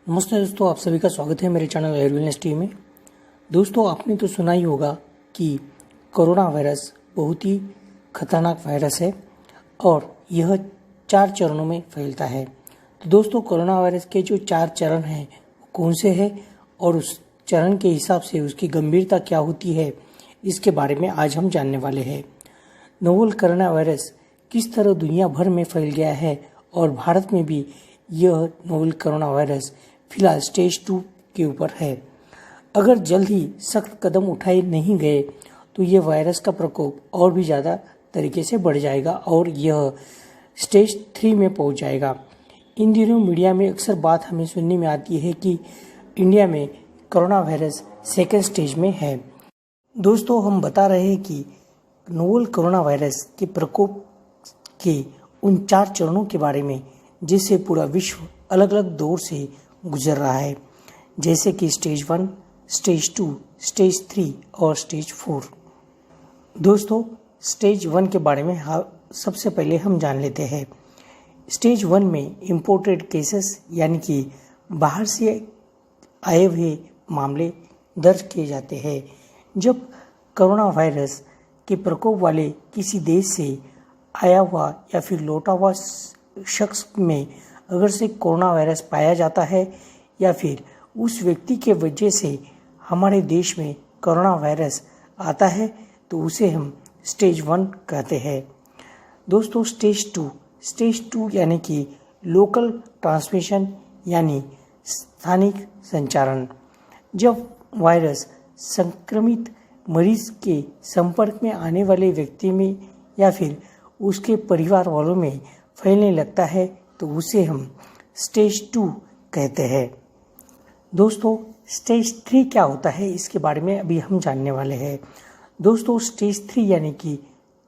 नमस्ते दोस्तों, आप सभी का स्वागत है मेरे चैनल एयर वेलनेस टीवी में। दोस्तों, आपने तो सुना ही होगा कि कोरोना वायरस बहुत ही खतरनाक वायरस है और यह 4 चरणों में फैलता है। तो दोस्तों, कोरोना वायरस के जो 4 चरण हैं वो कौन से हैं और उस चरण के हिसाब से उसकी गंभीरता क्या होती है, इसके बारे में आज हम जानने वाले हैं। नोवेल कोरोना वायरस किस तरह दुनिया भर में फैल गया है और भारत में भी यह नोवेल कोरोना वायरस फिलहाल स्टेज 2 के ऊपर है। अगर जल्द ही सख्त कदम उठाए नहीं गए तो यह वायरस का प्रकोप और भी ज़्यादा तरीके से बढ़ जाएगा और यह स्टेज 3 में पहुंच जाएगा। इन दिनों मीडिया में अक्सर बात हमें सुनने में आती है कि इंडिया में कोरोना वायरस सेकेंड स्टेज में है। दोस्तों, हम बता रहे हैं कि नोवेल कोरोना वायरस के प्रकोप के उन 4 चरणों के बारे में जिससे पूरा विश्व अलग अलग दौर से गुजर रहा है, जैसे कि स्टेज 1, स्टेज 2, स्टेज 3 और स्टेज 4। दोस्तों, स्टेज 1 के बारे में सबसे पहले हम जान लेते हैं। स्टेज 1 में इम्पोर्टेड केसेस यानी कि बाहर से आए हुए मामले दर्ज किए जाते हैं। जब कोरोना वायरस के प्रकोप वाले किसी देश से आया हुआ या फिर लौटा हुआ शख्स में अगर से कोरोना वायरस पाया जाता है या फिर उस व्यक्ति के वजह से हमारे देश में कोरोना वायरस आता है तो उसे हम स्टेज 1 कहते हैं। दोस्तों, स्टेज 2 यानी कि लोकल ट्रांसमिशन यानी स्थानिक संचारण। जब वायरस संक्रमित मरीज के संपर्क में आने वाले व्यक्ति में या फिर उसके परिवार वालों में फैलने लगता है तो उसे हम स्टेज 2 कहते हैं। दोस्तों, स्टेज 3 क्या होता है इसके बारे में अभी हम जानने वाले हैं। दोस्तों, स्टेज 3 यानी कि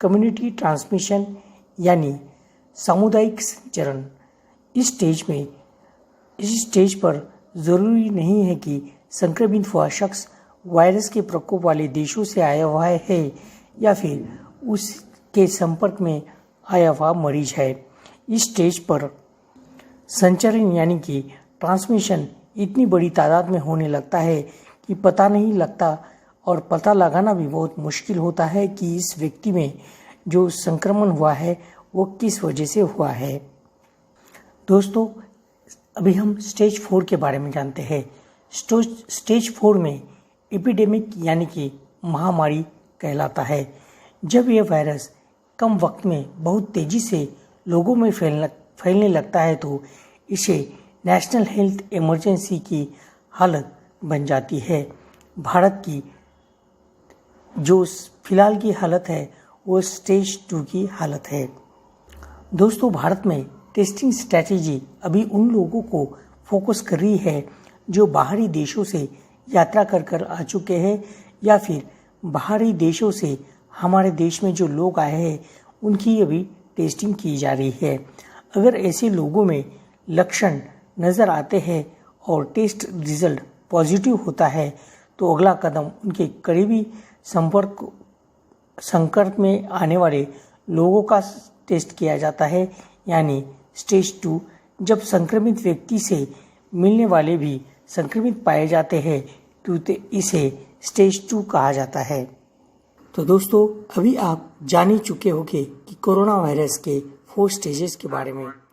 कम्युनिटी ट्रांसमिशन यानी सामुदायिक चरण। इस स्टेज पर ज़रूरी नहीं है कि संक्रमित हुआ शख्स वायरस के प्रकोप वाले देशों से आया हुआ है या फिर उसके संपर्क में आया हुआ मरीज है। इस स्टेज पर संचरण यानी कि ट्रांसमिशन इतनी बड़ी तादाद में होने लगता है कि पता नहीं लगता और पता लगाना भी बहुत मुश्किल होता है कि इस व्यक्ति में जो संक्रमण हुआ है वो किस वजह से हुआ है। दोस्तों, अभी हम स्टेज 4 के बारे में जानते हैं। स्टेज 4 में एपिडेमिक यानी कि महामारी कहलाता है। जब यह वायरस कम वक्त में बहुत तेजी से लोगों में फैलने लगता है तो इसे नेशनल हेल्थ इमरजेंसी की हालत बन जाती है। भारत की जो फिलहाल की हालत है वो स्टेज 2 की हालत है। दोस्तों, भारत में टेस्टिंग स्ट्रैटेजी अभी उन लोगों को फोकस कर रही है जो बाहरी देशों से यात्रा कर आ चुके हैं या फिर बाहरी देशों से हमारे देश में जो लोग आए हैं उनकी अभी टेस्टिंग की जा रही है। अगर ऐसे लोगों में लक्षण नज़र आते हैं और टेस्ट रिजल्ट पॉजिटिव होता है तो अगला कदम उनके करीबी संपर्क में आने वाले लोगों का टेस्ट किया जाता है यानी स्टेज 2। जब संक्रमित व्यक्ति से मिलने वाले भी संक्रमित पाए जाते हैं तो इसे स्टेज 2 कहा जाता है। तो दोस्तों, अभी आप जान ही चुके होंगे कि कोरोना वायरस के 4 स्टेजेस के बारे में।